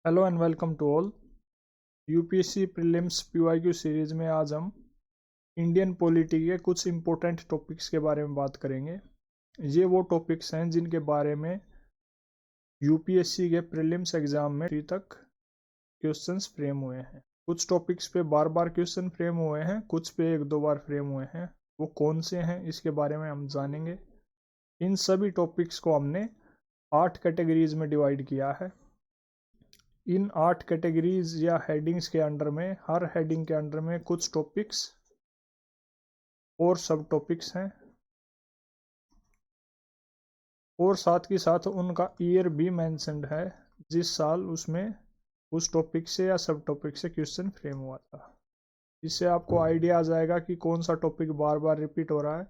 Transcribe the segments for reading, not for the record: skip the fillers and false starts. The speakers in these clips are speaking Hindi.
Hello and welcome to all. UPSC prelims PYQ series में आज हम इंडियन पॉलिटी के कुछ इम्पोर्टेंट टॉपिक्स के बारे में बात करेंगे। ये वो टॉपिक्स हैं जिनके बारे में यूपीएससी के प्रीलिम्स एग्जाम में अभी तक क्वेश्चंस फ्रेम हुए हैं। कुछ टॉपिक्स पे बार बार क्वेश्चन फ्रेम हुए हैं, कुछ पे एक दो बार फ्रेम हुए हैं। वो कौन से हैं इसके बारे में हम जानेंगे। इन सभी टॉपिक्स को हमने 8 कैटेगरीज में डिवाइड किया है। इन 8 कैटेगरीज या हेडिंग्स के अंडर में, हर हेडिंग के अंडर में कुछ टॉपिक्स और सब टॉपिक्स हैं, और साथ ही साथ उनका ईयर भी मेंशन्ड है, जिस साल उसमें उस टॉपिक से या सब टॉपिक से क्वेश्चन फ्रेम हुआ था। इससे आपको आइडिया आ जाएगा कि कौन सा टॉपिक बार बार रिपीट हो रहा है,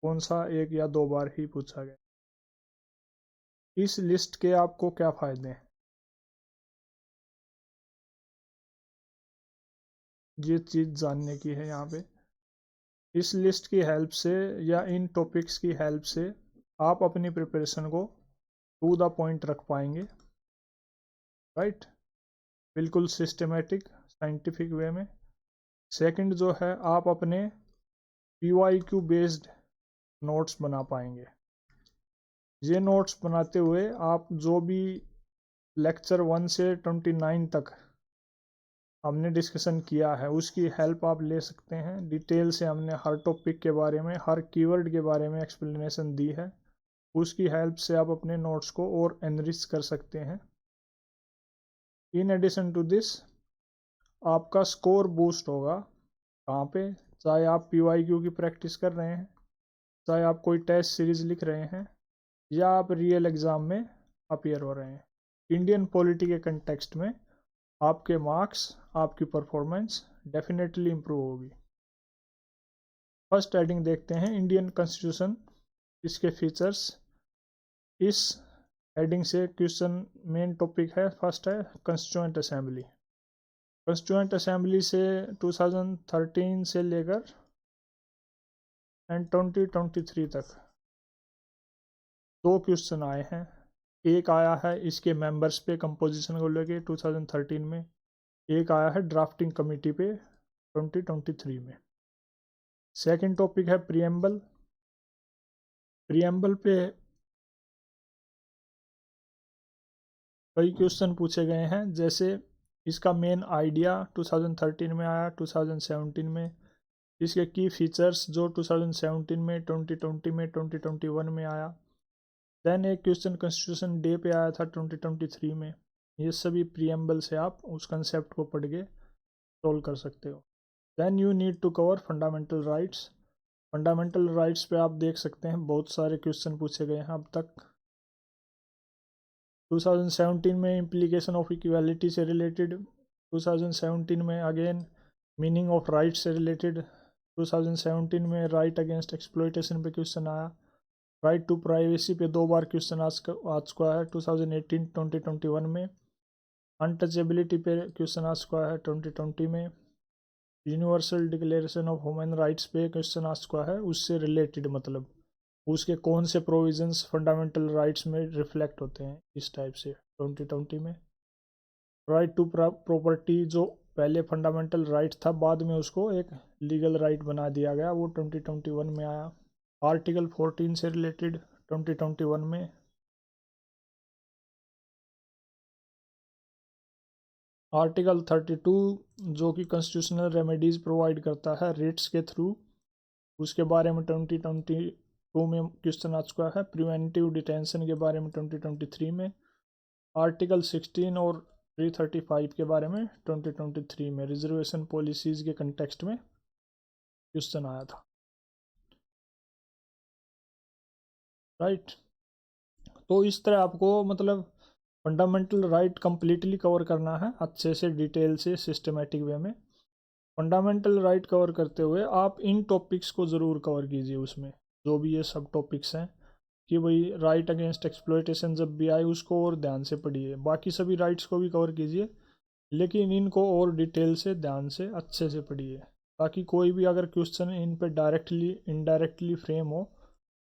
कौन सा एक या दो बार ही पूछा गया। इस लिस्ट के आपको क्या फायदे हैं, ये चीज़ जानने की है यहाँ पे। इस लिस्ट की हेल्प से या इन टॉपिक्स की हेल्प से आप अपनी प्रिपरेशन को टू द पॉइंट रख पाएंगे, राइट, बिल्कुल सिस्टमेटिक साइंटिफिक वे में। सेकंड जो है, आप अपने पीवाईक्यू बेस्ड नोट्स बना पाएंगे। ये नोट्स बनाते हुए आप जो भी लेक्चर 1 से 29 तक हमने डिस्कशन किया है उसकी हेल्प आप ले सकते हैं। डिटेल से हमने हर टॉपिक के बारे में, हर कीवर्ड के बारे में एक्सप्लेनेशन दी है। उसकी हेल्प से आप अपने नोट्स को और एनरिच कर सकते हैं। इन एडिशन टू दिस, आपका स्कोर बूस्ट होगा। कहाँ पे? चाहे आप पीवाईक्यू की प्रैक्टिस कर रहे हैं, चाहे आप कोई टेस्ट सीरीज लिख रहे हैं, या आप रियल एग्जाम में अपीयर हो रहे हैं। इंडियन पॉलिटी के कंटेक्स्ट में आपके मार्क्स, आपकी परफॉर्मेंस डेफिनेटली इम्प्रूव होगी। फर्स्ट हेडिंग देखते हैं, इंडियन कॉन्स्टिट्यूशन, इसके फीचर्स। इस हेडिंग से क्वेश्चन मेन टॉपिक है, फर्स्ट है कॉन्स्टिट्यूएंट असेंबली। कॉन्स्टिट्यूएंट असेंबली से 2013 से लेकर एंड 2023 तक दो क्वेश्चन आए हैं। एक आया है इसके मेंबर्स पे कंपोजिशन को लेके 2013 में, एक आया है ड्राफ्टिंग कमेटी पे 2023 में। सेकंड टॉपिक है प्रियम्बल। प्रियम्बल पे कई क्वेश्चन पूछे गए हैं, जैसे इसका मेन आइडिया 2013 में आया, 2017 में। इसके की फीचर्स जो 2017 में, 2020 में, 2021 में आया। देन एक क्वेश्चन कॉन्स्टिट्यूशन डे पे आया था 2023 में। ये सभी प्रियम्बल से आप उस कंसेप्ट को पढ़ के सोल्व कर सकते हो। Then you need to cover fundamental rights. Fundamental rights पे आप देख सकते हैं बहुत सारे क्वेश्चन पूछे गए हैं अब तक। 2017 में इम्प्लीकेशन ऑफ इक्वालिटी से रिलेटेड, 2017 में अगेन मीनिंग ऑफ राइट से रिलेटेड, 2017 में राइट अगेंस्ट एक्सप्लॉयटेशन पे क्वेश्चन आया। राइट टू प्राइवेसी पे दो बार क्वेश्चन आ चुका है 2018-2021 में। अनटचेबिलिटी पे क्वेश्चन आ चुका है 2020 में। Universal declaration of human rights पे क्वेश्चन आ चुका है, उससे रिलेटेड, मतलब उसके कौन से प्रोविजंस फंडामेंटल राइट्स में रिफ्लेक्ट होते हैं, इस टाइप से 2020 में। राइट टू प्रॉपर्टी, जो पहले फंडामेंटल राइट था, बाद में उसको एक लीगल राइट बना दिया गया, वो 2021 में आया। आर्टिकल 14 से रिलेटेड 2021 में। आर्टिकल 32 जो कि कॉन्स्टिट्यूशनल रेमेडीज प्रोवाइड करता है रिट्स के थ्रू, उसके बारे में 2022 में क्वेश्चन आ चुका है। प्रिवेंटिव डिटेंशन के बारे में 2023 में। आर्टिकल 16 और 335 के बारे में 2023 में रिजर्वेशन पॉलिसीज के कंटेक्स्ट में क्वेश्चन आया था, राइट। तो इस तरह आपको मतलब फंडामेंटल राइट कंप्लीटली कवर करना है, अच्छे से डिटेल से सिस्टमेटिक वे में। फंडामेंटल राइट कवर करते हुए आप इन टॉपिक्स को ज़रूर कवर कीजिए, उसमें जो भी ये सब टॉपिक्स हैं, कि भाई राइट अगेंस्ट एक्सप्लॉयटेशन जब भी आए उसको और ध्यान से पढ़िए। बाकी सभी राइट्स को भी कवर कीजिए, लेकिन इनको और डिटेल से, ध्यान से, अच्छे से पढ़िए, ताकि कोई भी अगर क्वेश्चन इन पे डायरेक्टली इनडायरेक्टली फ्रेम हो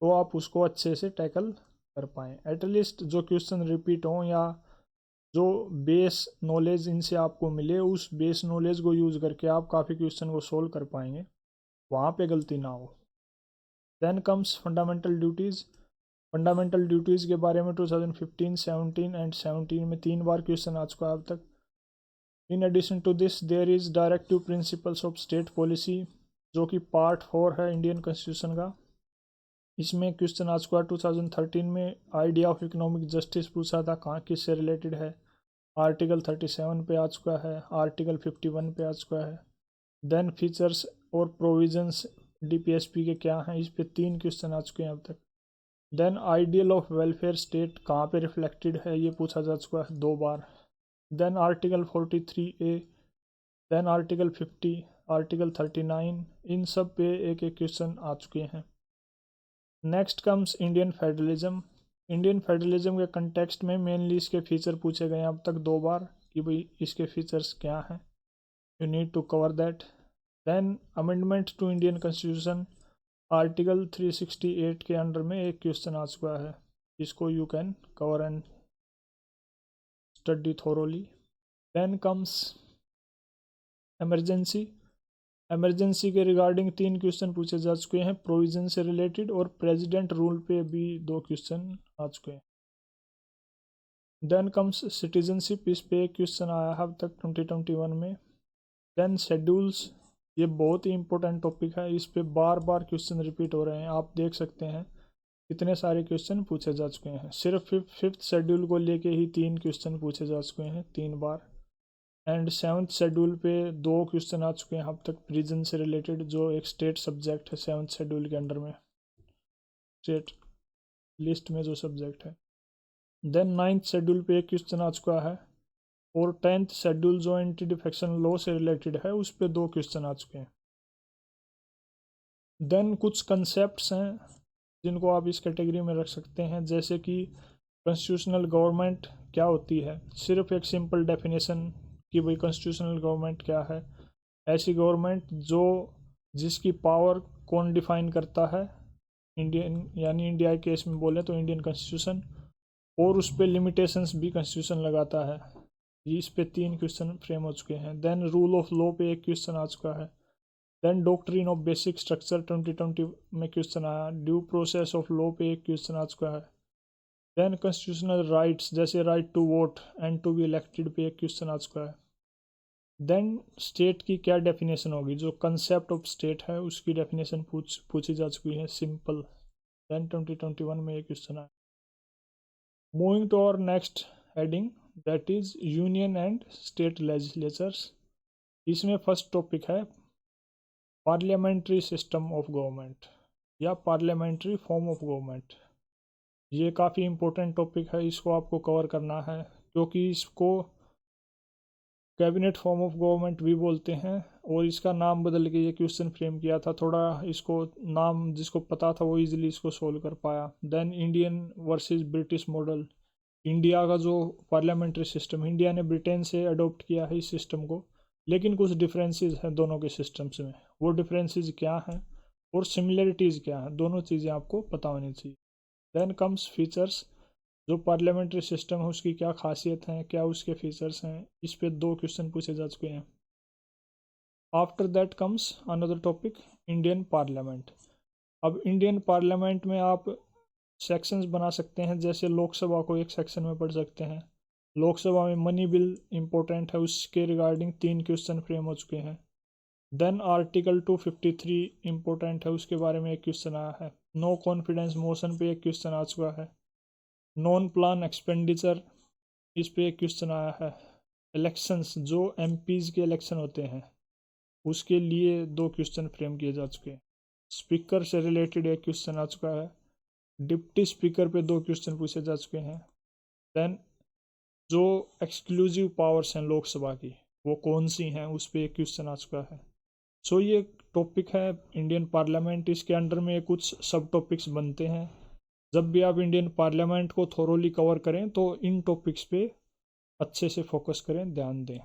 तो आप उसको अच्छे से टैकल कर पाएँ। एटलीस्ट जो क्वेश्चन रिपीट हों या जो बेस नॉलेज इनसे आपको मिले उस बेस नॉलेज को यूज़ करके आप काफ़ी क्वेश्चन को सोल्व कर पाएंगे, वहाँ पे गलती ना हो। Then comes fundamental duties. Fundamental duties के बारे में 2015, 17 एंड 17 में 3 बार क्वेश्चन आ चुका है अब तक। In addition to this there is directive principles of state policy, जो कि पार्ट 4 है इंडियन कॉन्स्टिट्यूशन का। इसमें क्वेश्चन आ चुका है 2013 में। आइडिया ऑफ इकोनॉमिक जस्टिस पूछा था, कहाँ किससे रिलेटेड है। आर्टिकल 37 पे आ चुका है, आर्टिकल 51 पे आ चुका है। देन फीचर्स और प्रोविजंस डीपीएसपी के क्या हैं, इस पे 3 क्वेश्चन आ चुके हैं अब तक। Then ideal of welfare state कहाँ पे रिफ्लेक्टेड है, ये पूछा जा चुका है 2 बार। Then article 43A, then article 50, article 39, इन सब पे एक एक क्वेश्चन आ चुके हैं। Next comes Indian federalism. Indian federalism के कंटेक्स्ट में मेनली इसके फीचर पूछे गए हैं अब तक 2 बार कि भाई इसके फीचर्स क्या हैं, you need to cover that. Then amendment to Indian constitution, article 368 के अंडर में एक क्वेश्चन आ चुका है, इसको you can cover and study thoroughly. Then comes emergency. Emergency के रिगार्डिंग 3 क्वेश्चन पूछे जा चुके हैं, प्रोविजन से रिलेटेड, और प्रेसिडेंट रूल पे भी 2 क्वेश्चन आ चुके हैं। देन कम्स सिटीजनशिप, इस पे एक क्वेश्चन आया है अब तक 2021 में। देन शेड्यूल्स, ये बहुत ही इंपॉर्टेंट टॉपिक है, इस पे बार बार क्वेश्चन रिपीट हो रहे हैं, आप देख सकते हैं कितने सारे क्वेश्चन पूछे जा चुके हैं। सिर्फ फिफ्थ शेड्यूल को लेके ही 3 क्वेश्चन पूछे जा चुके हैं 3 बार। एंड 7th शेड्यूल पे 2 क्वेश्चन आ चुके हैं अब तक प्रिजन से रिलेटेड, जो एक स्टेट सब्जेक्ट है 7th शेड्यूल के अंडर में, स्टेट लिस्ट में जो सब्जेक्ट है। देन 9th शेड्यूल पे एक क्वेश्चन आ चुका है, और 10th शेड्यूल जो एंटी डिफेक्शन लॉ से रिलेटेड है उस पर 2 क्वेश्चन आ चुके हैं। देन कुछ कंसेप्ट्स हैं जिनको आप इस कैटेगरी में रख सकते हैं, जैसे कि कॉन्स्टिट्यूशनल गवर्नमेंट क्या होती है, सिर्फ एक सिंपल डेफिनेशन कि भाई कॉन्स्टिट्यूशनल गवर्नमेंट क्या है। ऐसी गवर्नमेंट जो जिसकी पावर कौन डिफाइन करता है, इंडियन यानी इंडिया के केस में बोले तो इंडियन कॉन्स्टिट्यूशन, और उस पर लिमिटेशंस भी कॉन्स्टिट्यूशन लगाता है। इस पे 3 क्वेश्चन फ्रेम हो चुके हैं। देन रूल ऑफ लॉ पे एक क्वेश्चन आ चुका है। Then doctrine of basic structure 2020 में क्वेश्चन आया। ड्यू प्रोसेस ऑफ लॉ पे एक क्वेश्चन आ चुका है। देन कॉन्स्टिट्यूशनल राइट्स जैसे right to vote and to be elected पे एक क्वेश्चन आ चुका है। देन स्टेट की क्या डेफिनेशन होगी, जो कंसेप्ट ऑफ स्टेट है उसकी डेफिनेशन पूछी जा चुकी है सिंपल। देन 2021 में एक क्वेश्चन आया। Moving to our next heading, that is union and state legislatures. इसमें फर्स्ट टॉपिक है पार्लियामेंट्री सिस्टम ऑफ गवर्नमेंट या पार्लियामेंट्री फॉर्म ऑफ गवर्नमेंट। ये काफ़ी इंपॉर्टेंट टॉपिक है, इसको आपको कवर करना है, क्योंकि इसको कैबिनेट फॉर्म ऑफ गवर्नमेंट भी बोलते हैं, और इसका नाम बदल के ये क्वेश्चन फ्रेम किया था। थोड़ा इसको नाम जिसको पता था वो इजीली इसको सोल्व कर पाया। Then Indian versus British model, India का जो पार्लियामेंट्री सिस्टम, इंडिया ने ब्रिटेन से अडोप्ट किया है इस सिस्टम को, लेकिन कुछ डिफरेंसेस हैं दोनों के सिस्टम्स में। वो डिफरेंसेस क्या हैं और सिमिलरिटीज़ क्या हैं, दोनों चीज़ें आपको पता होनी चाहिए। देन कम्स फीचर्स, जो पार्लियामेंट्री सिस्टम है उसकी क्या खासियत है, क्या उसके फीचर्स हैं, इस पे 2 क्वेश्चन पूछे जा चुके हैं। After that comes another topic, Indian parliament. अब इंडियन पार्लियामेंट में आप सेक्शंस बना सकते हैं, जैसे लोकसभा को एक सेक्शन में पढ़ सकते हैं। लोकसभा में मनी बिल इंपॉर्टेंट है, उसके रिगार्डिंग 3 क्वेश्चन फ्रेम हो चुके हैं। देन आर्टिकल 253 इंपॉर्टेंट है, उसके बारे में एक क्वेश्चन आया है। नो कॉन्फिडेंस मोशन पे एक क्वेश्चन आ चुका है। नॉन प्लान एक्सपेंडिचर, इस पे एक क्वेश्चन आया है। इलेक्शंस, जो एमपीज के इलेक्शन होते हैं उसके लिए 2 क्वेश्चन फ्रेम किए जा चुके हैं। स्पीकर से रिलेटेड एक क्वेश्चन आ चुका है। डिप्टी स्पीकर पे 2 क्वेश्चन पूछे जा चुके हैं। देन जो एक्सक्लूसिव पावर्स हैं लोकसभा की वो कौन सी हैं, उस पर एक क्वेश्चन आ चुका है। सो ये टॉपिक है इंडियन पार्लियामेंट, इसके अंडर में कुछ सब टॉपिक्स बनते हैं। जब भी आप इंडियन पार्लियामेंट को थोरोली कवर करें तो इन टॉपिक्स पे अच्छे से फोकस करें, ध्यान दें।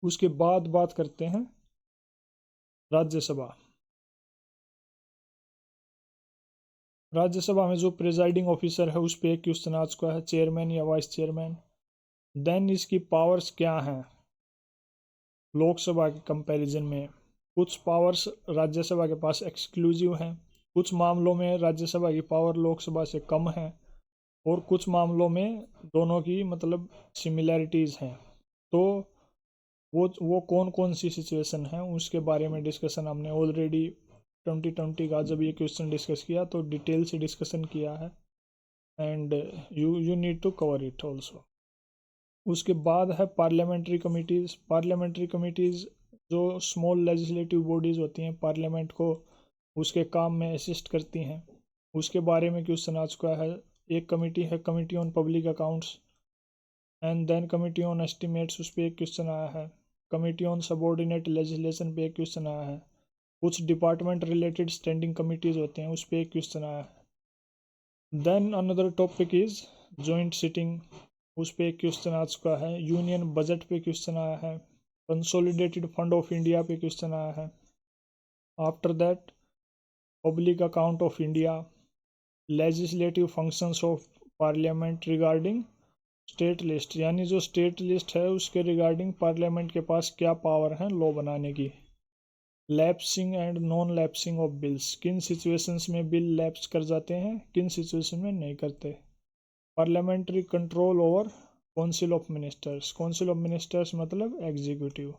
उसके बाद बात करते हैं राज्यसभा। राज्यसभा में जो प्रिजाइडिंग ऑफिसर है उस पर एक क्वेश्चन आ चुका है, चेयरमैन या वाइस चेयरमैन। देन इसकी पावर्स क्या हैं लोकसभा के कंपैरिजन में। कुछ पावर्स राज्यसभा के पास एक्सक्लूसिव हैं, कुछ मामलों में राज्यसभा की पावर लोकसभा से कम है, और कुछ मामलों में दोनों की मतलब सिमिलैरिटीज़ हैं। तो वो कौन कौन सी सिचुएशन है उसके बारे में डिस्कशन हमने ऑलरेडी 2020 का जब ये क्वेश्चन डिस्कस किया तो डिटेल से डिस्कशन किया है, and you need to cover it also. उसके बाद है पार्लियामेंट्री कमिटीज़। पार्लियामेंट्री कमिटीज़ जो स्मॉल लेजिस्लेटिव बॉडीज़ होती हैं, पार्लियामेंट को उसके काम में असिस्ट करती हैं, उसके बारे में क्वेश्चन आ चुका है। एक कमेटी है committee on public accounts, and then committee on estimates, उस पर एक क्वेश्चन आया है। कमिटी ऑन सबॉर्डिनेट लेजिस्लेशन पे एक क्वेश्चन आया है। कुछ डिपार्टमेंट रिलेटेड स्टैंडिंग कमिटीज़ होते हैं, उस पर एक क्वेश्चन आया है। Then another topic is joint sitting, उस पर एक क्वेश्चन आ चुका है। यूनियन बजट पे क्वेश्चन आया है। कंसोलिडेटेड फंड ऑफ इंडिया पे क्वेश्चन आया है। After that public account of India, legislative functions of parliament regarding state list, यानी जो स्टेट लिस्ट है उसके रिगार्डिंग पार्लियामेंट के पास क्या पावर है लॉ बनाने की। Lapsing and non lapsing of bills, किन सिचुएशंस में बिल लैप्स कर जाते हैं, किन सिचुएशन में नहीं करते। Parliamentary control over council of ministers, council of ministers मतलब एग्जीक्यूटिव।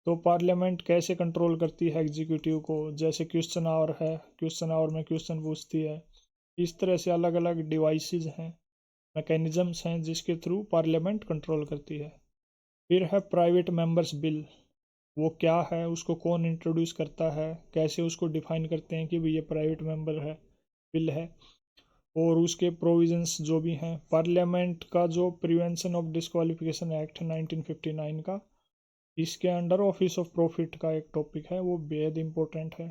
तो पार्लियामेंट कैसे कंट्रोल करती है एग्जीक्यूटिव को, जैसे क्वेश्चन आवर है, क्वेश्चन आवर में क्वेश्चन पूछती है, इस तरह से अलग अलग डिवाइसेस हैं, मैकेनिज्म्स हैं जिसके थ्रू पार्लियामेंट कंट्रोल करती है। फिर है प्राइवेट मेंबर्स बिल, वो क्या है, उसको कौन इंट्रोड्यूस करता है, कैसे उसको डिफाइन करते हैं कि भाई ये प्राइवेट मेंबर है बिल है, और उसके प्रोविजंस जो भी हैं। पार्लियामेंट का जो प्रिवेंशन ऑफ डिस्क्वालिफिकेशन एक्ट 1959 का, इसके अंडर ऑफिस ऑफ प्रॉफिट का एक टॉपिक है, वो बेहद इंपॉर्टेंट है।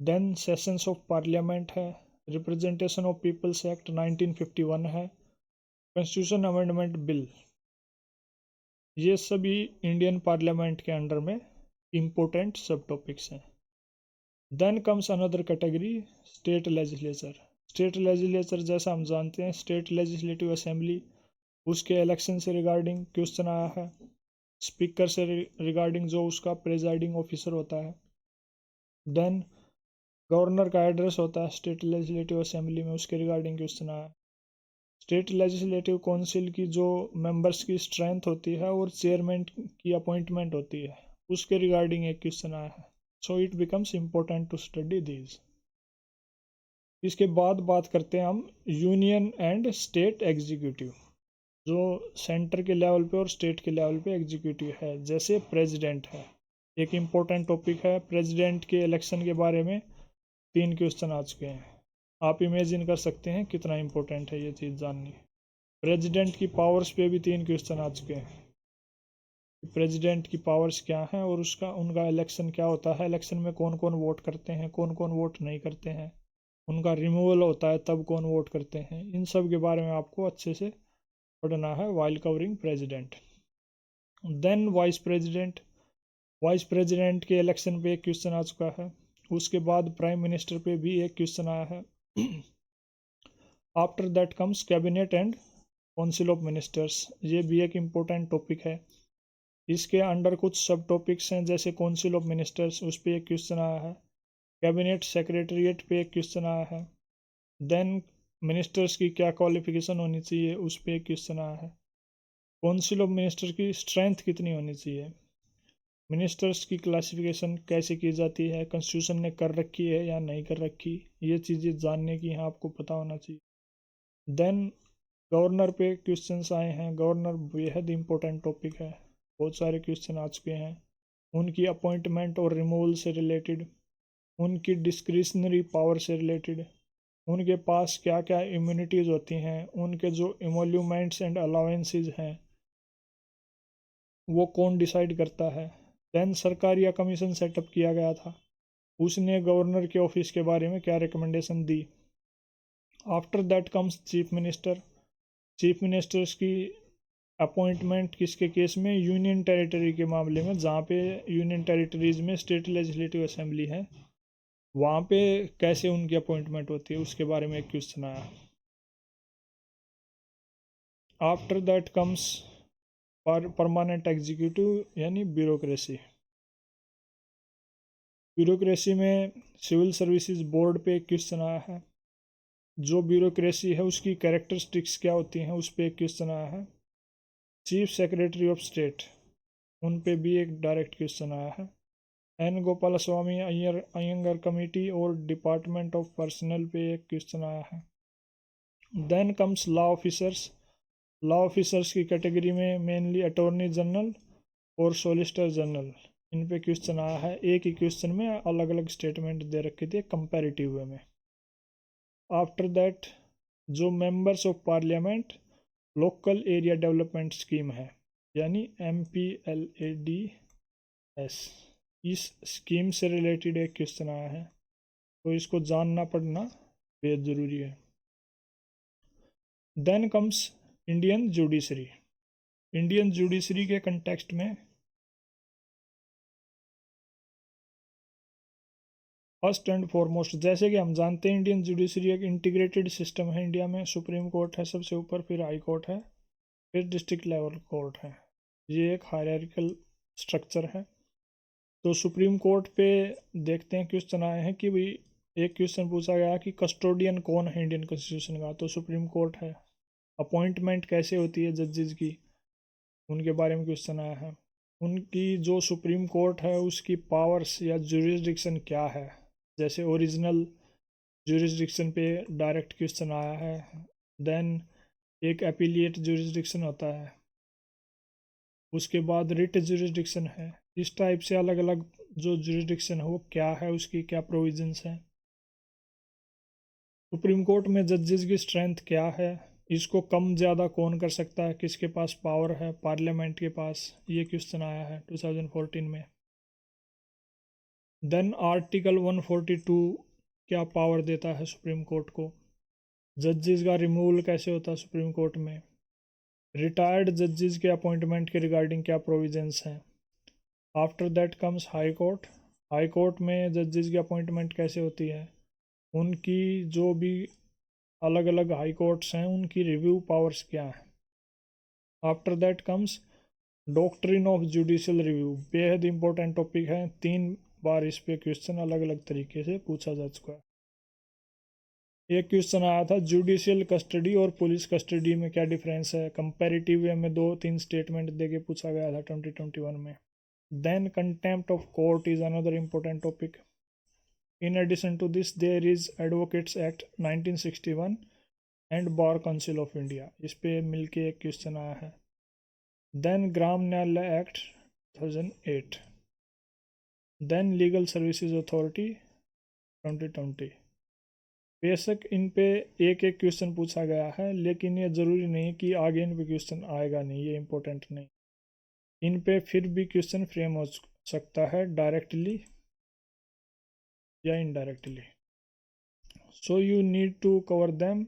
देन सेशंस ऑफ पार्लियामेंट है। रिप्रेजेंटेशन ऑफ पीपल्स एक्ट 1951 है। कॉन्स्टिट्यूशन अमेंडमेंट बिल, ये सभी इंडियन पार्लियामेंट के अंडर में इम्पोर्टेंट सब टॉपिक्स हैं। Then comes another category, state legislature. State legislature जैसा हम जानते हैं स्टेट लेजिस्लेटिव असेंबली, उसके इलेक्शन से रिगार्डिंग क्वेश्चन आया है। स्पीकर से रिगार्डिंग जो उसका प्रेजाइडिंग ऑफिसर होता है। देन गवर्नर का एड्रेस होता है स्टेट लेजिस्लेटिव असेंबली में, उसके रिगार्डिंग क्वेश्चन आया। स्टेट लेजिस्लेटिव काउंसिल की जो मेंबर्स की स्ट्रेंथ होती है और चेयरमैन की अपॉइंटमेंट होती है, उसके रिगार्डिंग एक क्वेश्चन आया है। So it becomes important to study these. इसके बाद बात करते हैं हम यूनियन एंड स्टेट एग्जीक्यूटिव, जो सेंटर के लेवल पे और स्टेट के लेवल पे एग्जीक्यूटिव है। जैसे प्रेसिडेंट है, एक इम्पोर्टेंट टॉपिक है। प्रेसिडेंट के इलेक्शन के बारे में 3 क्वेश्चन आ चुके हैं। आप इमेजिन कर सकते हैं कितना इम्पोर्टेंट है ये चीज़ जाननी। प्रेसिडेंट की पावर्स पे भी 3 क्वेश्चन आ चुके हैं। प्रेसिडेंट की पावर्स क्या हैं और उनका इलेक्शन क्या होता है, इलेक्शन में कौन कौन वोट करते हैं, कौन कौन वोट नहीं करते हैं, उनका रिमूवल होता है तब कौन वोट करते हैं, इन सब के बारे में आपको अच्छे से पढ़ना है while covering president. Then vice president, vice president के इलेक्शन पे एक क्वेश्चन आ चुका है। उसके बाद प्राइम मिनिस्टर पे भी एक क्वेश्चन आया है। After that comes cabinet and council of ministers, ये भी एक इम्पोर्टेंट टॉपिक है। इसके अंडर कुछ सब टॉपिक्स हैं, जैसे काउंसिल ऑफ मिनिस्टर्स, उस पर एक क्वेश्चन आया है। कैबिनेट सेक्रेटरीट पे एक क्वेश्चन आया है। देन मिनिस्टर्स की क्या क्वालिफिकेशन होनी चाहिए, उस पर एक क्वेश्चन आया है। काउंसिल ऑफ मिनिस्टर की स्ट्रेंथ कितनी होनी चाहिए, मिनिस्टर्स की क्लासिफिकेशन कैसे की जाती है, कॉन्स्टिट्यूशन ने कर रखी है या नहीं कर रखी, ये चीज़ें जानने की यहाँ आपको पता होना चाहिए। देन गवर्नर पे क्वेश्चंस आए हैं। गवर्नर बेहद इंपॉर्टेंट टॉपिक है, बहुत सारे क्वेश्चन आ चुके हैं। उनकी अपॉइंटमेंट और रिमूवल से रिलेटेड, उनकी डिस्क्रिशनरी पावर से रिलेटेड, उनके पास क्या क्या इम्यूनिटीज़ होती हैं, उनके जो इमोल्यूमेंट्स एंड अलाउंसेस हैं वो कौन डिसाइड करता है। देन सरकार या कमीशन सेटअप किया गया था, उसने गवर्नर के ऑफिस के बारे में क्या recommendation the. After that comes chief minister. Chief ministers की अपॉइंटमेंट किसके केस में, यूनियन टेरिटरी के मामले में, जहाँ पे यूनियन टेरिटरीज में स्टेट लेजिस्लेटिव असेंबली है, वहाँ पे कैसे उनकी अपॉइंटमेंट होती है, उसके बारे में एक क्वेश्चन आया। After that comes permanent executive यानी ब्यूरोक्रेसी। ब्यूरोक्रेसी में सिविल सर्विसेज बोर्ड पे एक क्वेश्चन आया है। जो ब्यूरोक्रेसी है उसकी कैरेक्टरिस्टिक्स क्या होती हैं उस पर एक क्वेश्चन आया है। चीफ सेक्रेटरी ऑफ स्टेट उन पे भी एक डायरेक्ट क्वेश्चन आया है। एन गोपाल स्वामी अयंगर कमेटी और डिपार्टमेंट ऑफ पर्सनल पे एक क्वेश्चन आया है। Then comes law officers. Law officers की कैटेगरी में मेनली अटॉर्नी जनरल और सोलिसिटर जनरल इन पे क्वेश्चन आया है। एक ही क्वेश्चन में अलग अलग स्टेटमेंट दे रखे थे कंपैरेटिव वे में। आफ्टर दैट जो members of parliament local area development scheme है यानी MPLADS, इस स्कीम से रिलेटेड एक क्वेश्चन आया है, तो इसको जानना पड़ना बेहद ज़रूरी है। Then comes Indian judiciary. Indian judiciary के कंटेक्स्ट में फर्स्ट एंड फॉरमोस्ट, जैसे कि हम जानते हैं इंडियन जुडिशरी एक इंटीग्रेटेड सिस्टम है। इंडिया में सुप्रीम कोर्ट है सबसे ऊपर, फिर हाई कोर्ट है, फिर डिस्ट्रिक्ट लेवल कोर्ट है। ये एक हायरार्किकल स्ट्रक्चर है। तो सुप्रीम कोर्ट पे देखते हैं क्वेश्चन आए हैं कि भाई एक क्वेश्चन पूछा गया कि कस्टोडियन कौन है इंडियन कॉन्स्टिट्यूशन का, तो सुप्रीम कोर्ट है। अपॉइंटमेंट कैसे होती है जजेस की, उनके बारे में क्वेश्चन आया है। उनकी जो सुप्रीम कोर्ट है उसकी पावर्स या जुरिस्डिक्शन क्या है, जैसे ओरिजिनल जुरिस्डिक्शन पे डायरेक्ट क्वेश्चन आया है। देन एक एपिलिएट जुरिस्डिक्शन होता है, उसके बाद रिट जुरिस्डिक्शन है। इस टाइप से अलग अलग जो जुरिस्डिक्शन है वो क्या है, उसकी क्या प्रोविजंस हैं। सुप्रीम कोर्ट में जजेस की स्ट्रेंथ क्या है, इसको कम ज़्यादा कौन कर सकता है, किसके पास पावर है, पार्लियामेंट के पास, ये क्वेश्चन आया है 2014 में। देन आर्टिकल 142 क्या पावर देता है सुप्रीम कोर्ट को। जजेस का रिमूवल कैसे होता है सुप्रीम कोर्ट में। रिटायर्ड जजेस के अपॉइंटमेंट के रिगार्डिंग क्या प्रोविजंस हैं। After that comes high court. High court में जजेस की अपॉइंटमेंट कैसे होती है, उनकी जो भी अलग अलग हाई कोर्ट्स हैं उनकी रिव्यू पावर्स क्या है। After that comes doctrine of judicial review, बेहद इंपॉर्टेंट टॉपिक है, 3 बार इस पे क्वेश्चन अलग अलग तरीके से पूछा जा चुका है। एक क्वेश्चन आया था जुडिशियल कस्टडी और पुलिस कस्टडी में क्या डिफरेंस है, कंपैरेटिव वे में 2-3 स्टेटमेंट देके पूछा गया था 2021 में। Then contempt of court is another important topic. In addition to this there is advocates act 1961 and bar council of India, इस पे मिलके एक क्वेश्चन आया है। Then Gram Nyayalaya act 2008। Then legal services authority 2020। बेशक इन पे एक एक क्वेश्चन पूछा गया है, लेकिन ये ज़रूरी नहीं कि आगे इन पे क्वेश्चन आएगा नहीं, ये इंपॉर्टेंट नहीं। इन पे फिर भी क्वेश्चन फ्रेम हो सकता है डायरेक्टली या indirectly, so you need to cover them.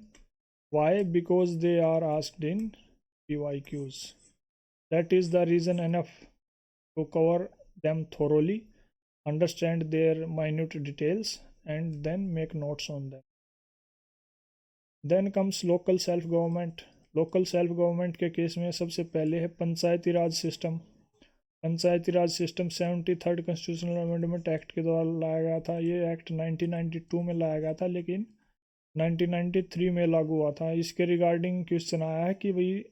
Why? Because they are asked in PYQs। That is the reason enough to cover them thoroughly, understand their minute details, and then make notes on them. Then comes local self government. Local self government के केस में सबसे पहले है Panchayati Raj system. Panchayati Raj system 73rd constitutional amendment act के द्वारा लाया गया था। ये एक्ट 1992 में लाया गया था, लेकिन 1993 में लागू हुआ था। इसके रिगार्डिंग क्वेश्चन आया है कि भाई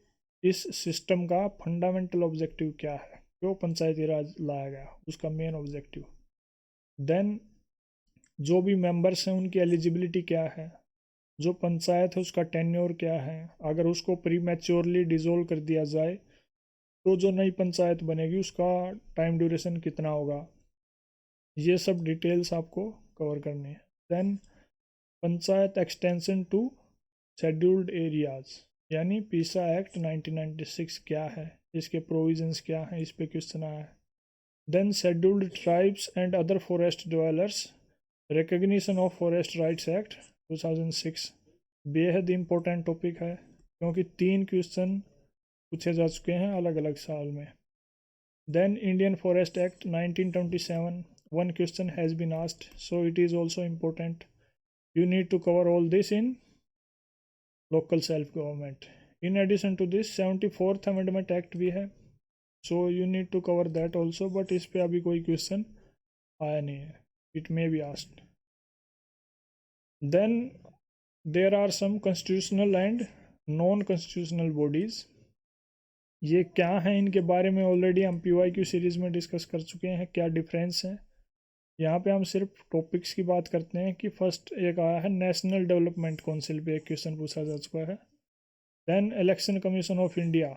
इस सिस्टम का फंडामेंटल ऑब्जेक्टिव क्या है, जो पंचायती राज लाया गया उसका मेन ऑब्जेक्टिव। देन जो भी मेंबर्स हैं उनकी एलिजिबिलिटी क्या है, जो पंचायत है उसका टेन्योर क्या है, अगर उसको प्री मैच्योरली डिसॉल्व कर दिया जाए तो जो नई पंचायत बनेगी उसका टाइम ड्यूरेशन कितना होगा, ये सब डिटेल्स आपको कवर करनी है। Then panchayat extension to scheduled areas यानी पीसा एक्ट 1996 क्या है, इसके प्रोविजंस क्या हैं, इस पे क्वेश्चन आया है। Then scheduled tribes and other forest dwellers, recognition of forest rights act 2006, बेहद इंपॉर्टेंट टॉपिक है क्योंकि 3 क्वेश्चन पूछे जा चुके हैं अलग अलग साल में। Then Indian forest act 1927, 1 question has been asked, so it is also important. You need to cover all this in local self government. In addition to this 74th amendment act भी है, so you need to cover that also, but इस पे अभी कोई क्वेश्चन आया नहीं है. It may be asked. Then there are some constitutional and non constitutional bodies. ये क्या है, इनके बारे में ऑलरेडी हम PYQ सीरीज में डिस्कस कर चुके हैं, क्या डिफरेंस है. यहाँ पे हम सिर्फ टॉपिक्स की बात करते हैं कि फर्स्ट एक आया है नेशनल डेवलपमेंट काउंसिल पे, एक क्वेश्चन पूछा जा चुका है. Then election commission of India,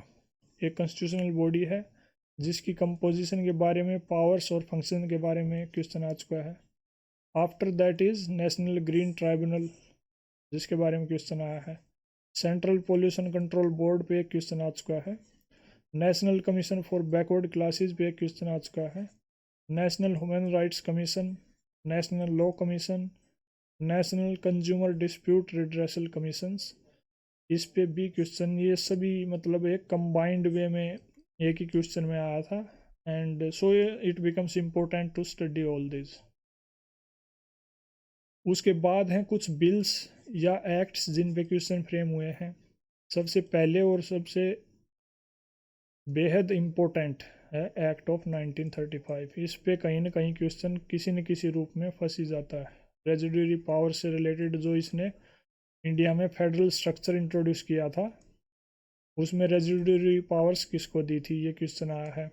एक कॉन्स्टिट्यूशनल बॉडी है जिसकी कंपोजिशन के बारे में, पावर्स और फंक्शन के बारे में क्वेश्चन आ चुका है. After that is national green tribunal, जिसके बारे में क्वेश्चन आया है. सेंट्रल पोल्यूशन कंट्रोल बोर्ड पे एक क्वेश्चन आ चुका है. National commission for backward classes पे एक क्वेश्चन आ चुका है. National human rights commission, national law commission, national consumer dispute redressal commissions, इस पे भी क्वेश्चन. ये सभी मतलब एक कंबाइंड वे में एक ही क्वेश्चन में आया था. And so it becomes important to study all this. उसके बाद हैं कुछ बिल्स या एक्ट्स जिन पे क्वेश्चन फ्रेम हुए हैं. सबसे पहले और सबसे बेहद इम्पोर्टेंट है एक्ट ऑफ 1935. इस पे कहीं ना कहीं क्वेश्चन किसी न किसी रूप में फंस ही जाता है. रेजिडुअरी पावर से रिलेटेड जो इसने इंडिया में फेडरल स्ट्रक्चर इंट्रोड्यूस किया था, उसमें रेजिडुअरी पावर्स किसको दी थी, ये क्वेश्चन आया है.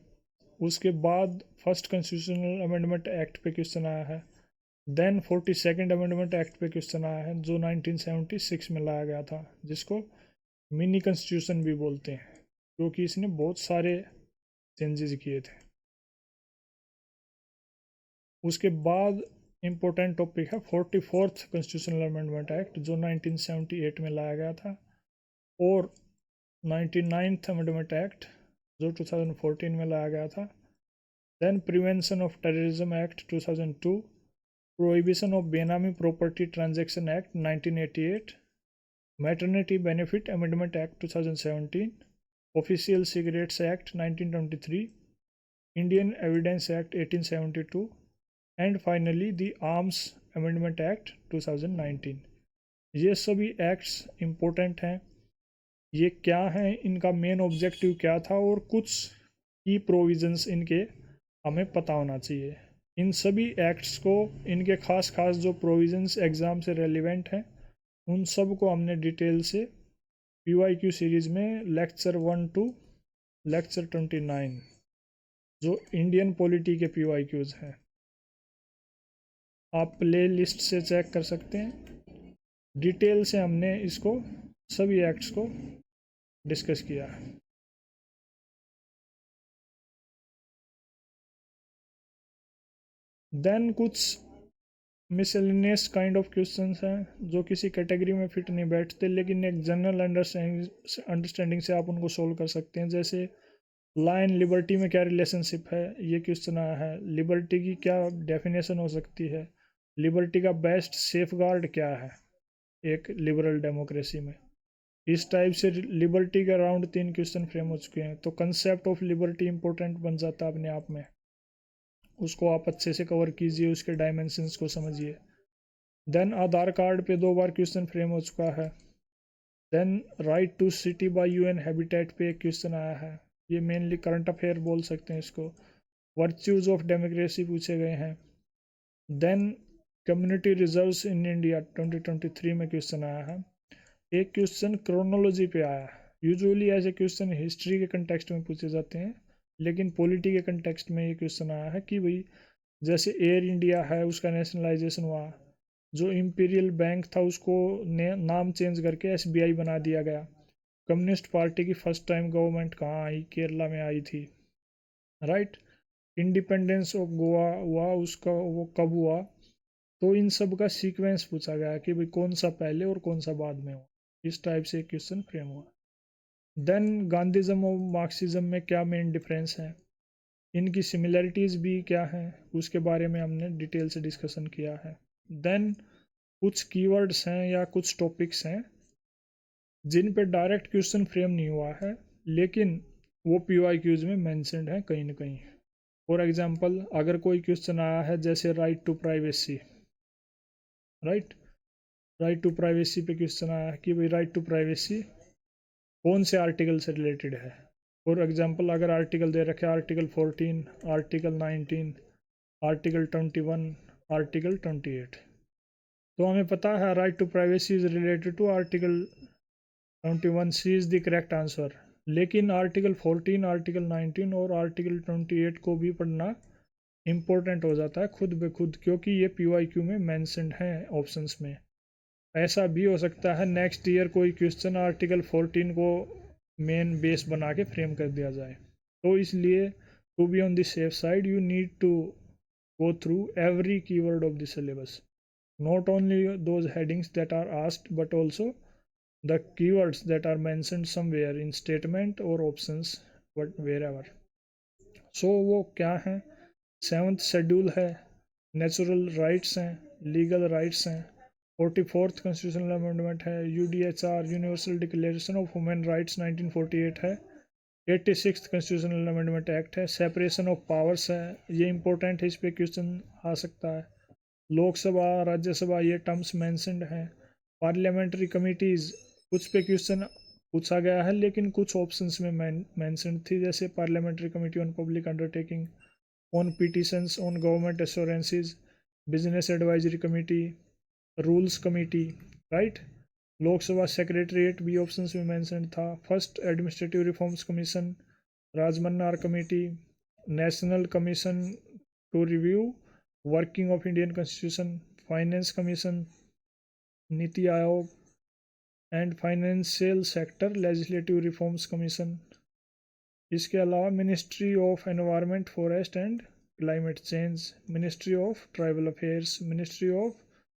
उसके बाद फर्स्ट कॉन्स्टिट्यूशनल अमेंडमेंट एक्ट पे क्वेश्चन आया है. देन 42nd अमेंडमेंट एक्ट पे क्वेश्चन आया है जो 1976 में लाया गया था, जिसको मिनी कॉन्स्टिट्यूशन भी बोलते हैं, क्योंकि इसने बहुत सारे चेंजेस किए थे. उसके बाद इम्पोर्टेंट टॉपिक है 44th कॉन्स्टिट्यूशनल अमेंडमेंट एक्ट जो 1978 में लाया गया था, और 99th अमेंडमेंट एक्ट जो 2014 में लाया गया था. Then prevention of terrorism act 2002, prohibition of benami property transaction act 1988, maternity benefit amendment act 2017, official secrets act 1923, Indian evidence act 1872, and finally the arms amendment act 2019. ये सभी एक्ट्स इम्पोर्टेंट हैं. ये क्या हैं, इनका मेन ऑब्जेक्टिव क्या था, और कुछ की प्रोविजंस इनके हमें पता होना चाहिए. इन सभी एक्ट्स को, इनके खास जो प्रोविजंस एग्ज़ाम से रेलिवेंट हैं, उन सब को हमने डिटेल से PYQ सीरीज़ में लेक्चर 1 to लेक्चर 29 जो इंडियन पॉलिटी के PYQs हैं, आप प्ले लिस्ट से चेक कर सकते हैं. डिटेल से हमने इसको सभी एक्ट्स को डिस्कस किया है. देन कुछ मिसलिनियस काइंड ऑफ क्वेश्चंस हैं जो किसी कैटेगरी में फिट नहीं बैठते, लेकिन एक जनरल अंडरस्टैंडिंग से आप उनको सोल्व कर सकते हैं. जैसे लॉ एंड लिबर्टी में क्या रिलेशनशिप है, ये क्वेश्चन आया है. लिबर्टी की क्या डेफिनेशन हो सकती है, लिबर्टी का बेस्ट सेफगार्ड क्या है एक लिबरल डेमोक्रेसी में. इस टाइप से लिबर्टी के अराउंड 3 क्वेश्चन फ्रेम हो चुके हैं. तो कंसेप्ट ऑफ लिबर्टी इंपॉर्टेंट बन जाता है अपने आप में. उसको आप अच्छे से कवर कीजिए, उसके डायमेंशंस को समझिए. देन आधार कार्ड पे 2 बार क्वेश्चन फ्रेम हो चुका है. Then right to city by UN habitat पे एक क्वेश्चन आया है. ये मेनली करंट अफेयर बोल सकते हैं इसको. वर्च्यूज ऑफ डेमोक्रेसी पूछे गए हैं. Then community reserves in India 2023 में क्वेश्चन आया है. एक क्वेश्चन क्रोनोलॉजी पे आया है. यूजुअली ऐसे क्वेश्चन हिस्ट्री के कंटेक्स्ट में पूछे जाते हैं, लेकिन पॉलिटी के कंटेक्स्ट में ये क्वेश्चन आया है कि भाई जैसे एयर इंडिया है, उसका नेशनलाइजेशन हुआ, जो इम्पीरियल बैंक था उसको नाम चेंज करके SBI बना दिया गया. कम्युनिस्ट पार्टी की फर्स्ट टाइम गवर्नमेंट कहाँ आई, केरला में आई थी, राइट. इंडिपेंडेंस ऑफ गोवा हुआ, उसका वो कब हुआ. तो इन सब का सीक्वेंस पूछा गया कि भाई कौन सा पहले और कौन सा बाद में हुआ. इस टाइप से क्वेश्चन फ्रेम हुआ. देन गांधीज़म और मार्क्सिज्म में क्या मेन डिफरेंस है, इनकी सिमिलरिटीज़ भी क्या हैं, उसके बारे में हमने डिटेल से डिस्कशन किया है. देन कुछ कीवर्ड्स हैं या कुछ टॉपिक्स हैं जिन पे डायरेक्ट क्वेश्चन फ्रेम नहीं हुआ है, लेकिन वो PYQs में मेंशन्ड है कहीं ना कहीं. फॉर एग्जांपल अगर कोई क्वेश्चन आया है जैसे right to privacy, right to privacy पे क्वेश्चन आया है कि भाई राइट टू प्राइवेसी कौन से आर्टिकल से रिलेटेड है. फॉर एग्जांपल अगर आर्टिकल दे रखे आर्टिकल 14, आर्टिकल 19, आर्टिकल 21, आर्टिकल 28, तो हमें पता है right to privacy is related to article 21 C is the correct answer. लेकिन आर्टिकल 14, आर्टिकल 19 और आर्टिकल 28 को भी पढ़ना इम्पोर्टेंट हो जाता है खुद ब खुद, क्योंकि ये PYQ में मैंशनड हैं ऑप्शंस में। ऐसा भी हो सकता है नेक्स्ट ईयर कोई क्वेश्चन आर्टिकल 14 को मेन बेस बना के फ्रेम कर दिया जाए, तो इसलिए to be on the safe side you need to go through every keyword of the syllabus, not only those headings that are asked but also the keywords that are mentioned somewhere in statement or options but wherever। so वो क्या है? 7th शेड्यूल है, नेचुरल राइट्स हैं, लीगल राइट्स हैं, 44th कॉन्स्टिट्यूशनल अमेंडमेंट है, UDHR universal declaration of human rights 1948 है, 86th कॉन्स्टिट्यूशनल अमेंडमेंट एक्ट है, सेपरेशन ऑफ पावर्स है, ये इंपॉर्टेंट है, इस पर क्वेश्चन आ सकता है, लोकसभा राज्यसभा ये टर्म्स मैंशनड हैं, पार्लियामेंट्री कमिटीज़ कुछ पे क्वेश्चन पूछा गया है लेकिन कुछ ऑप्शंस में मैंशनड थी, जैसे parliamentary committee on public undertaking, on petitions, on government assurances, business advisory committee, rules committee, right. Lok Sabha secretariat भी ऑप्शंस में मेंशन था, first administrative reforms commission, Rajamannar committee, national commission to review working of Indian constitution, finance commission, NITI Aayog and financial sector legislative reforms commission. इसके अलावा ministry of environment, forest and climate change, ministry of tribal affairs, ministry of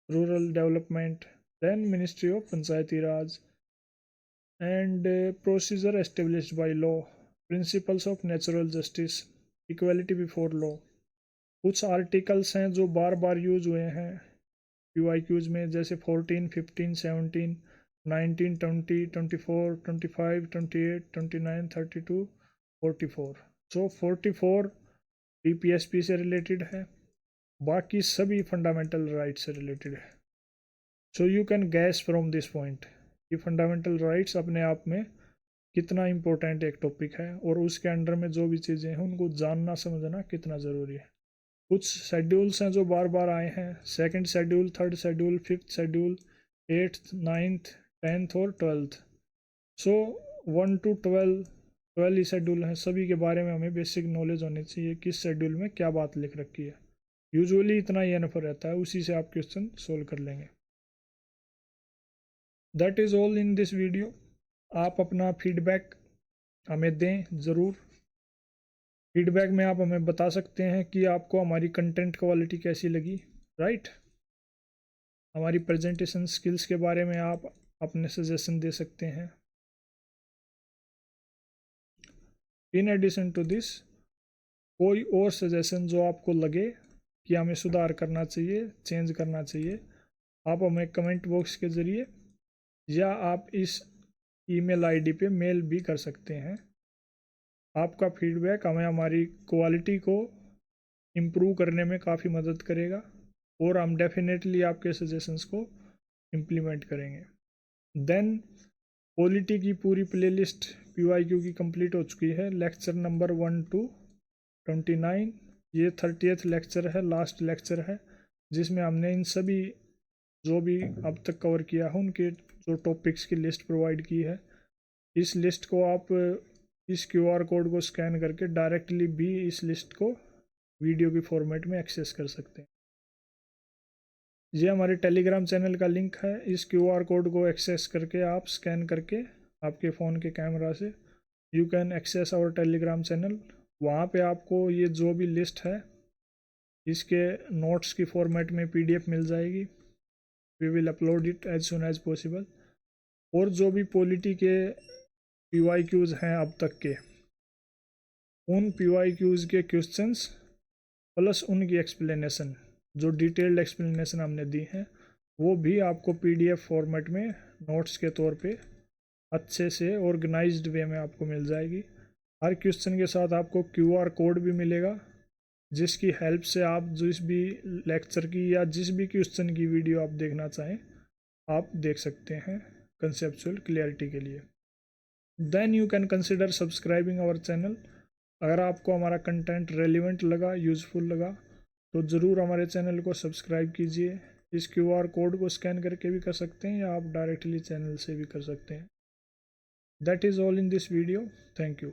rural development, then Ministry of Panchayati Raj, and procedure established by law, principles of natural justice, equality before law। कुछ आर्टिकल्स हैं जो बार बार यूज हुए हैं PYQs में, जैसे 14, 15, 17, 19, 20, 24, 25, 28, 29, 32, 44। सो 44 DPSP से रिलेटेड है, बाकी सभी फंडामेंटल राइट से रिलेटेड है। So you can gas from this point कि फंडामेंटल राइट्स अपने आप में कितना इम्पोर्टेंट एक टॉपिक है और उसके अंडर में जो भी चीज़ें हैं उनको जानना समझना कितना ज़रूरी है। कुछ शेड्यूल्स हैं जो बार बार आए हैं, 2nd schedule, 3rd schedule, 5th schedule, 8th, 9th, 10th और 12th। So 1 to 12 he schedule हैं, सभी के बारे में हमें बेसिक नॉलेज होनी चाहिए किस शेड्यूल में क्या बात लिख रखी है। यूजुअली इतना ही एनफ रहता है, उसी से आप क्वेश्चन सोल्व कर लेंगे। That is all in this video. आप अपना फीडबैक हमें दें ज़रूर। फीडबैक में आप हमें बता सकते हैं कि आपको हमारी कंटेंट क्वालिटी कैसी लगी, राइट। हमारी प्रेजेंटेशन स्किल्स के बारे में आप अपने सजेशन दे सकते हैं। इन एडिशन टू दिस, कोई और सजेशन जो आपको लगे कि हमें सुधार करना चाहिए, चेंज करना चाहिए, आप हमें कमेंट बॉक्स के ज़रिए या आप इस ईमेल आईडी पे मेल भी कर सकते हैं। आपका फीडबैक हमें हमारी क्वालिटी को इम्प्रूव करने में काफ़ी मदद करेगा और हम डेफिनेटली आपके सजेशंस को इम्प्लीमेंट करेंगे। देन पॉलिटी की पूरी प्लेलिस्ट PYQ की कंप्लीट हो चुकी है, लेक्चर नंबर 1 to 29, ये 30th लेक्चर है, लास्ट लेक्चर है, जिसमें हमने इन सभी जो भी अब तक कवर किया है उनके जो टॉपिक्स की लिस्ट प्रोवाइड की है। इस लिस्ट को आप इस QR कोड को स्कैन करके डायरेक्टली भी इस लिस्ट को वीडियो की फॉर्मेट में एक्सेस कर सकते हैं। ये हमारे टेलीग्राम चैनल का लिंक है, इस QR कोड को एक्सेस करके आप स्कैन करके आपके फ़ोन के कैमरा से you can access our Telegram channel. वहाँ पे आपको ये जो भी लिस्ट है इसके नोट्स की फॉर्मेट में PDF मिल जाएगी। We will upload it as soon as possible. और जो भी पॉलिटी के PYQs हैं अब तक के, उन PYQs के क्वेश्चंस प्लस उनकी एक्सप्लेनेशन, जो डिटेल्ड एक्सप्लेनेशन हमने दी है, वो भी आपको PDF फॉर्मेट में नोट्स के तौर पे अच्छे से ऑर्गेनाइज्ड वे में आपको मिल जाएगी। हर क्वेश्चन के साथ आपको QR कोड भी मिलेगा, जिसकी हेल्प से आप जिस भी लेक्चर की या जिस भी क्वेश्चन की वीडियो आप देखना चाहें आप देख सकते हैं कंसेप्चुअल क्लियरिटी के लिए। Then you can consider subscribing our channel. अगर आपको हमारा कंटेंट रेलिवेंट लगा, यूज़फुल लगा, तो ज़रूर हमारे चैनल को सब्सक्राइब कीजिए। इस QR कोड को स्कैन करके भी कर सकते हैं या आप डायरेक्टली चैनल से भी कर सकते हैं। That is all in this video. Thank you.